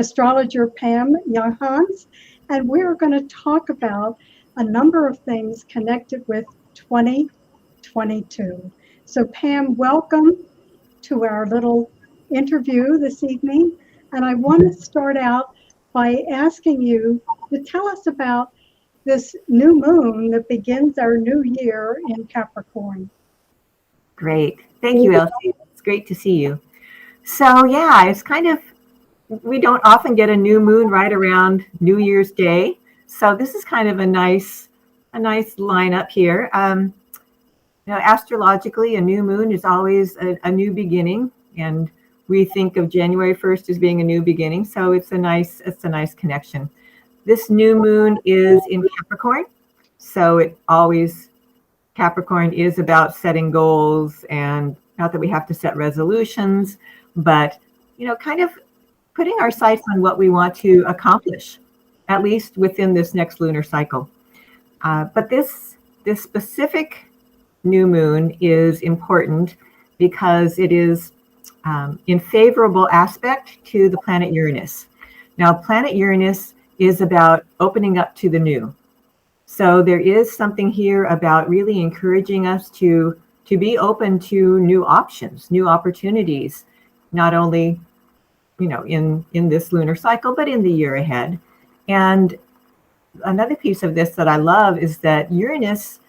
Astrologer Pam Younghans, and we're going to talk about a number of things connected with 2022. So, Pam, welcome to our little interview this evening. And I want to start out by asking you to tell us about this new moon that begins our new year in Capricorn. Great. Thank you, Elsie. It's great to see you. So yeah, it's kind of, we don't often get a new moon right around New Year's Day. So this is kind of a nice lineup here. Astrologically, a new moon is always a new beginning, and we think of January 1st as being a new beginning. So it's a nice connection. This new moon is in Capricorn, so Capricorn is about setting goals, and not that we have to set resolutions, but kind of putting our sights on what we want to accomplish, at least within this next lunar cycle. But this specific new moon is important because it is in favorable aspect to the planet Uranus. Now, planet Uranus is about opening up to the new. So there is something here about really encouraging us to be open to new options, new opportunities, not only in this lunar cycle, but in the year ahead. And another piece of this that I love is that Uranus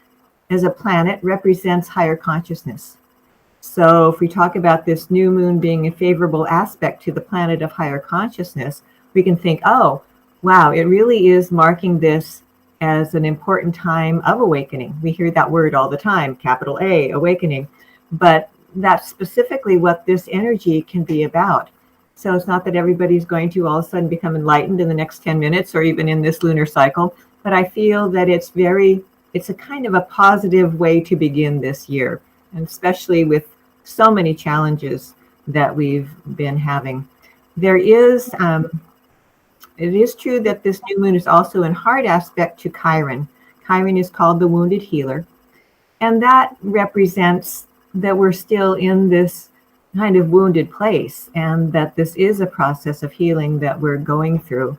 as a planet represents higher consciousness. So if we talk about this new moon being a favorable aspect to the planet of higher consciousness, we can think, oh, wow, it really is marking this as an important time of awakening. We hear that word all the time, capital A, awakening. But that's specifically what this energy can be about. So it's not that everybody's going to all of a sudden become enlightened in the next 10 minutes or even in this lunar cycle, but I feel that it's a kind of a positive way to begin this year, and especially with so many challenges that we've been having. It is true that this new moon is also in hard aspect to Chiron. Chiron is called the wounded healer, and that represents that we're still in this kind of wounded place, and that this is a process of healing that we're going through.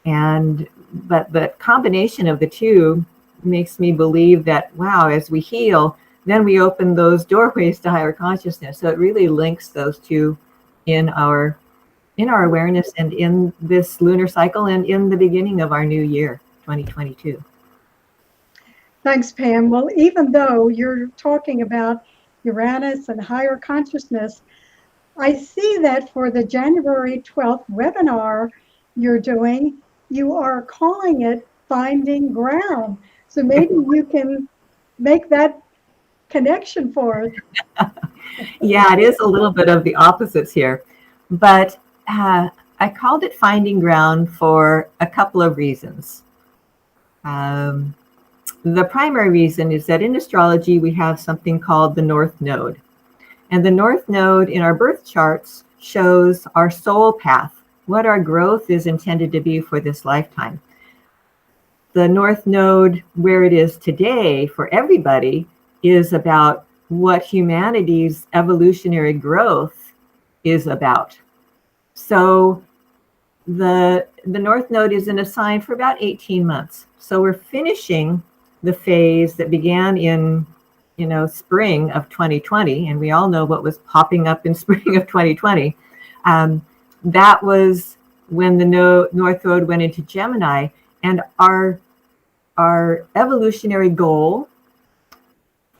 But the combination of the two makes me believe that, wow, as we heal, then we open those doorways to higher consciousness. So it really links those two in our awareness and in this lunar cycle and in the beginning of our new year, 2022. Thanks, Pam. Well, even though you're talking about Uranus and higher consciousness, I see that for the January 12th webinar you're doing, you are calling it Finding Ground. So maybe you can make that connection for us. Yeah, it is a little bit of the opposites here, but I called it Finding Ground for a couple of reasons. The primary reason is that in astrology, we have something called the North Node. And the North Node in our birth charts shows our soul path, what our growth is intended to be for this lifetime. The North Node, where it is today for everybody, is about what humanity's evolutionary growth is about. So the North Node is in a sign for about 18 months. So we're finishing the phase that began in spring of 2020, and we all know what was popping up in spring of 2020. That was when the North Node went into Gemini, and our evolutionary goal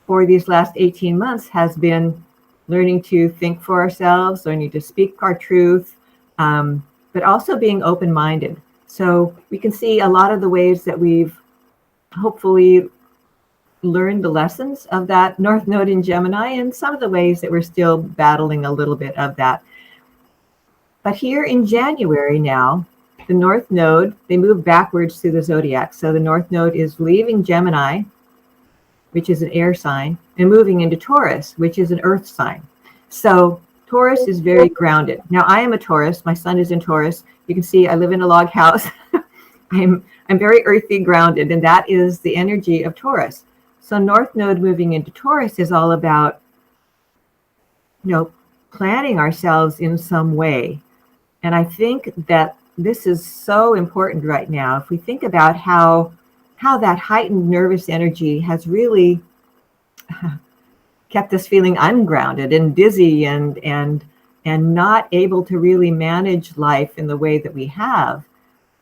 for these last 18 months has been learning to think for ourselves, learning to speak our truth, but also being open-minded. So we can see a lot of the ways that we've hopefully learned the lessons of that North Node in Gemini, and some of the ways that we're still battling a little bit of that. But here in January now, the North Node, they move backwards through the zodiac. So the North Node is leaving Gemini, which is an air sign, and moving into Taurus, which is an earth sign. So Taurus is very grounded. Now, I am a Taurus. My son is in Taurus. You can see I live in a log house. I'm very earthy, grounded, and that is the energy of Taurus. So North Node moving into Taurus is all about, planning ourselves in some way. And I think that this is so important right now. If we think about how that heightened nervous energy has really kept us feeling ungrounded and dizzy and not able to really manage life in the way that we have.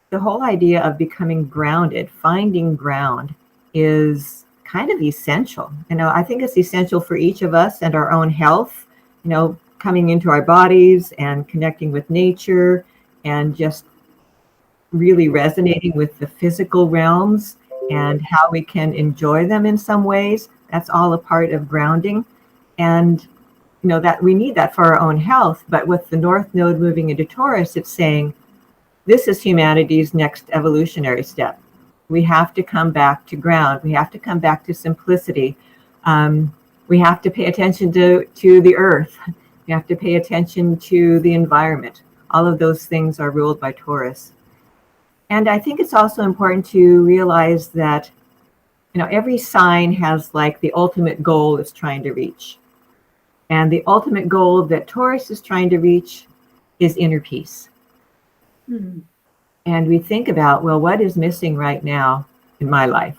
The whole idea of becoming grounded, finding ground, is kind of essential. I think it's essential for each of us and our own health, coming into our bodies and connecting with nature and just really resonating with the physical realms and how we can enjoy them in some ways. That's all a part of grounding. And that we need that for our own health. But with the North Node moving into Taurus, it's saying this is humanity's next evolutionary step. We have to come back to ground. We have to come back to simplicity. We have to pay attention to the earth. We have to pay attention to the environment. All of those things are ruled by Taurus. And I think it's also important to realize that, every sign has like the ultimate goal it's trying to reach. And the ultimate goal that Taurus is trying to reach is inner peace. Mm-hmm. And we think about, well, what is missing right now in my life,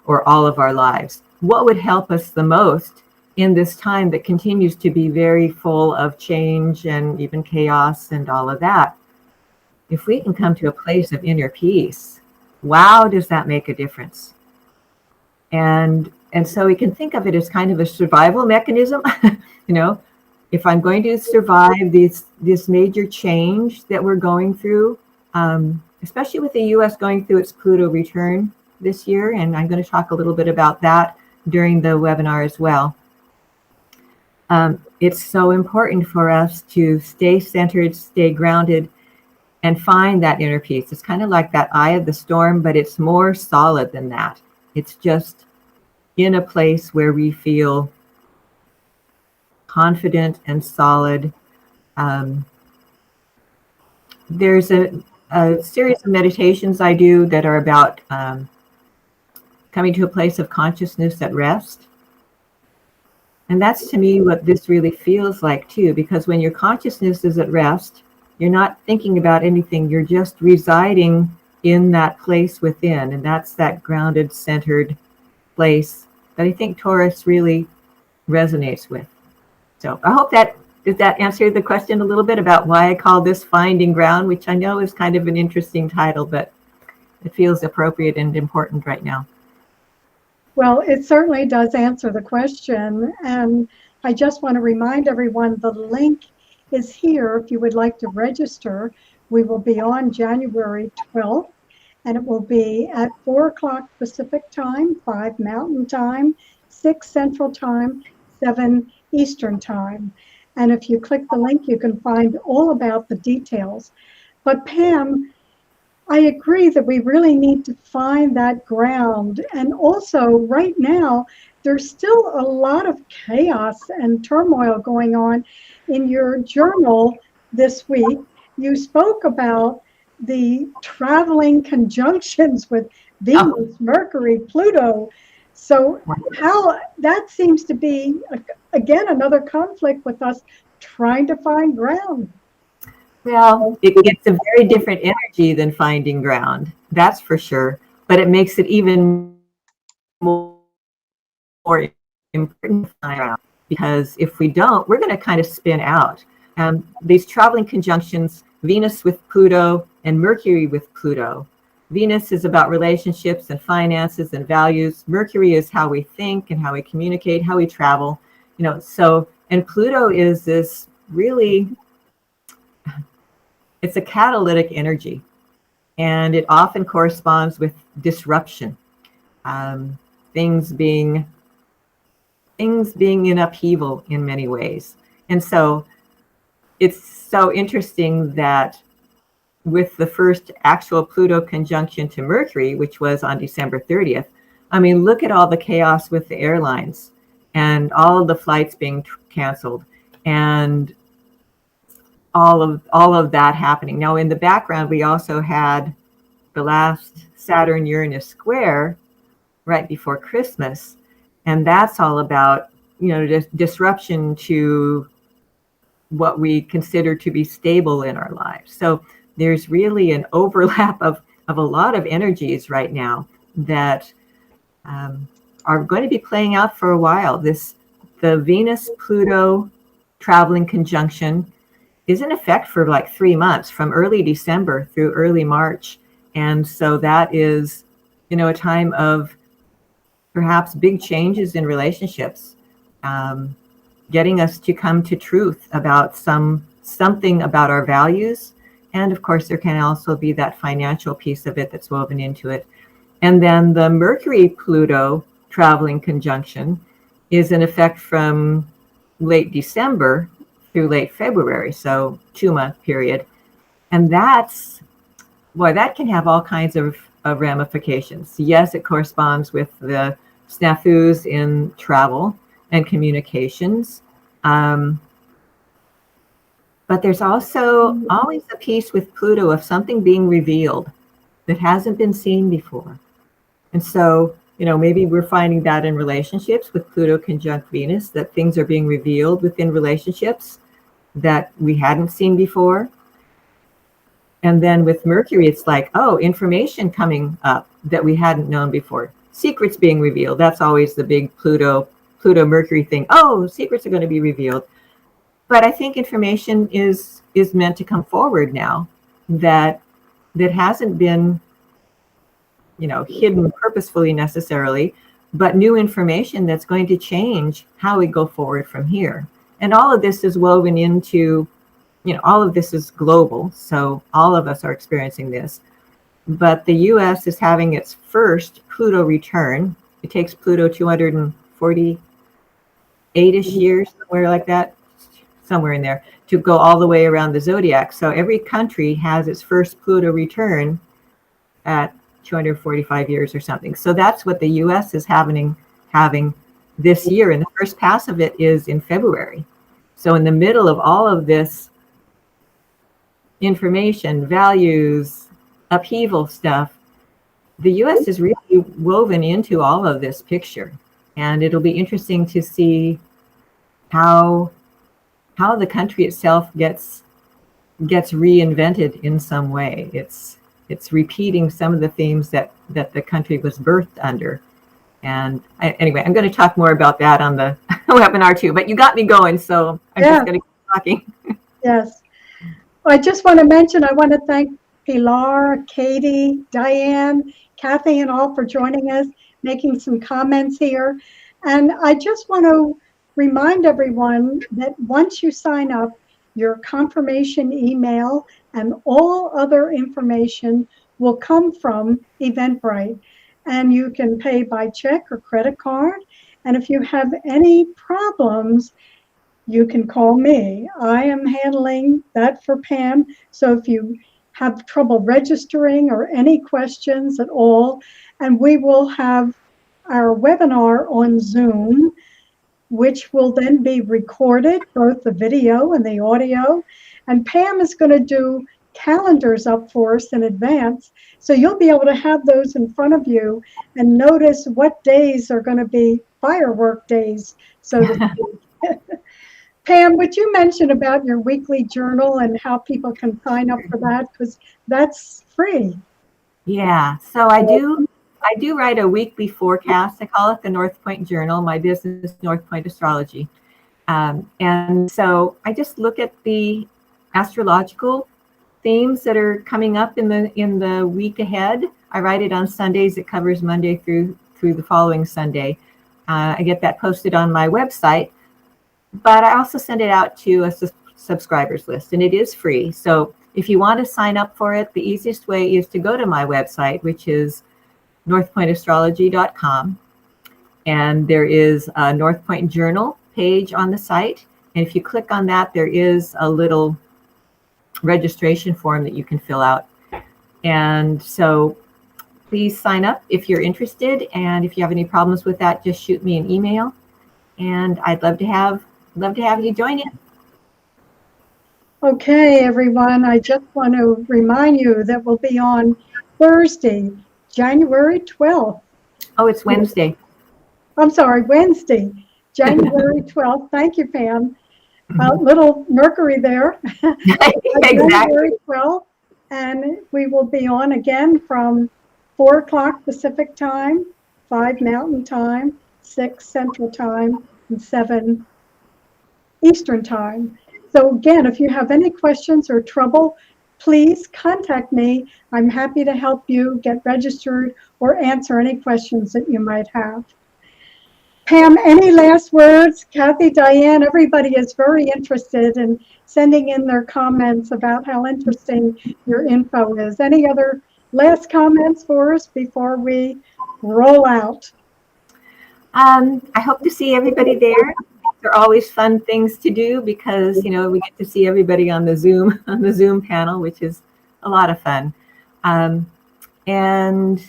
or all of our lives? What would help us the most in this time that continues to be very full of change and even chaos and all of that? If we can come to a place of inner peace, wow, does that make a difference? And so we can think of it as kind of a survival mechanism. If I'm going to survive this major change that we're going through, especially with the U.S. going through its Pluto return this year, and I'm going to talk a little bit about that during the webinar as well. It's so important for us to stay centered, stay grounded, and find that inner peace. It's kind of like that eye of the storm, but it's more solid than that. It's just in a place where we feel confident and solid. There's a series of meditations I do that are about coming to a place of consciousness at rest. And that's, to me, what this really feels like too, because when your consciousness is at rest, you're not thinking about anything. You're just residing in that place within. And that's that grounded, centered place that I think Taurus really resonates with. So I hope did that answer the question a little bit about why I call this Finding Ground, which I know is kind of an interesting title, but it feels appropriate and important right now. Well, it certainly does answer the question. And I just want to remind everyone the link is here if you would like to register. We will be on January 12th, and it will be at 4 o'clock Pacific time, 5 Mountain time, 6 Central time, 7 Eastern time. And if you click the link, you can find all about the details. But Pam, I agree that we really need to find that ground. And also, right now, there's still a lot of chaos and turmoil going on. In your journal this week, you spoke about the traveling conjunctions with Venus, Mercury, Pluto. So how that seems to be, again, another conflict with us trying to find ground. Well, it gets a very different energy than Finding Ground, that's for sure. But it makes it even more important to find ground, because if we don't, we're going to kind of spin out. These traveling conjunctions, Venus with Pluto and Mercury with Pluto. Venus is about relationships and finances and values. Mercury is how we think and how we communicate, how we travel. And Pluto is this really, it's a catalytic energy, and it often corresponds with disruption, things being in upheaval in many ways. And so it's so interesting that with the first actual Pluto conjunction to Mercury, which was on December 30th, I mean, look at all the chaos with the airlines and all of the flights being canceled and all of that happening. Now, in the background, we also had the last Saturn-Uranus square right before Christmas, and that's all about disruption to what we consider to be stable in our lives. So there's really an overlap of a lot of energies right now that are going to be playing out for a while. The Venus-Pluto traveling conjunction is in effect for like 3 months, from early December through early March. And so that is, a time of perhaps big changes in relationships, getting us to come to truth about something about our values. And of course, there can also be that financial piece of it that's woven into it. And then the Mercury-Pluto traveling conjunction is in effect from late December through late February, so 2-month period. And that can have all kinds of ramifications. Yes, it corresponds with the snafus in travel and communications. But there's also always a piece with Pluto of something being revealed that hasn't been seen before. And so, maybe we're finding that in relationships with Pluto conjunct Venus, that things are being revealed within relationships that we hadn't seen before. And then with Mercury, it's like, information coming up that we hadn't known before. Secrets being revealed. That's always the big Pluto Mercury thing. Oh, secrets are going to be revealed. But I think information is meant to come forward now that hasn't been hidden purposefully necessarily, but new information that's going to change how we go forward from here. And all of this is woven into, all of this is global. So all of us are experiencing this. But the US is having its first Pluto return. It takes Pluto 248-ish years, somewhere like that, somewhere in there, to go all the way around the zodiac. So every country has its first Pluto return at 245 years or something. So that's what the US is having this year. And the first pass of it is in February. So in the middle of all of this information, values, upheaval stuff, the US is really woven into all of this picture. And it'll be interesting to see how the country itself gets reinvented in some way. It's repeating some of the themes that the country was birthed under. And anyway, I'm going to talk more about that on the webinar too, but you got me going, so I'm just going to keep talking. Yes. Well, I just want to mention, I want to thank Pilar, Katie, Diane, Kathy, and all for joining us, making some comments here. And I just want to remind everyone that once you sign up, your confirmation email and all other information will come from Eventbrite. And you can pay by check or credit card. And if you have any problems, you can call me. I am handling that for Pam. So if you have trouble registering or any questions at all, and we will have our webinar on Zoom, which will then be recorded, both the video and the audio. And Pam is going to do calendars up for us in advance. So you'll be able to have those in front of you and notice what days are going to be firework days, so to speak. Pam, would you mention about your weekly journal and how people can sign up for that? Because that's free. Yeah, so I do write a weekly forecast. I call it the North Point Journal, my business, North Point Astrology. And so I just look at the astrological themes that are coming up in the week ahead. I write it on Sundays. It covers Monday through the following Sunday. I get that posted on my website, but I also send it out to a subscribers list, and it is free. So if you want to sign up for it, the easiest way is to go to my website, which is northpointastrology.com. And there is a North Point Journal page on the site. And if you click on that, there is a little registration form that you can fill out. And so please sign up if you're interested. And if you have any problems with that, just shoot me an email. And I'd love to have you join in. Okay, everyone, I just want to remind you that we'll be on Thursday, January 12th. Oh, it's Wednesday. I'm sorry, Wednesday, January 12th. Thank you, Pam. little Mercury there. Exactly. January 12th, and we will be on again from 4 o'clock Pacific time, 5 Mountain time, 6 Central time, and 7 Eastern time. So again, if you have any questions or trouble, please contact me. I'm happy to help you get registered or answer any questions that you might have. Pam, any last words? Kathy, Diane, everybody is very interested in sending in their comments about how interesting your info is. Any other last comments for us before we roll out? I hope to see everybody there. They're always fun things to do because we get to see everybody on the Zoom panel, which is a lot of fun. And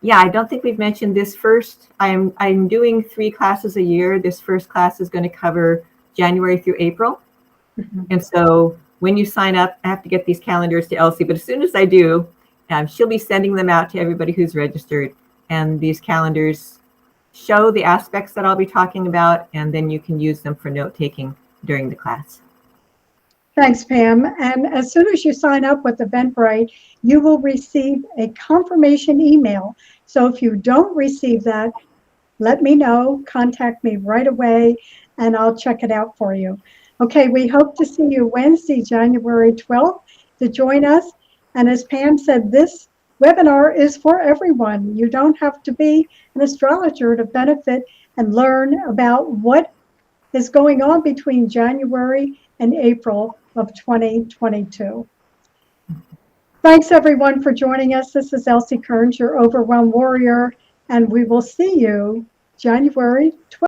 yeah, I don't think we've mentioned this first. I'm doing 3 classes a year. This first class is going to cover January through April. And so when you sign up, I have to get these calendars to Elsie, but as soon as I do, she'll be sending them out to everybody who's registered. And these calendars show the aspects that I'll be talking about, and then you can use them for note taking during the class. Thanks, Pam. And as soon as you sign up with Eventbrite, you will receive a confirmation email. So if you don't receive that, let me know, contact me right away, and I'll check it out for you. Okay, we hope to see you Wednesday, January 12th to join us. And as Pam said, this webinar is for everyone. You don't have to be an astrologer to benefit and learn about what is going on between January and April of 2022. Thanks everyone for joining us. This is Elsie Kearns, your Overwhelmed Warrior, and we will see you January 12th.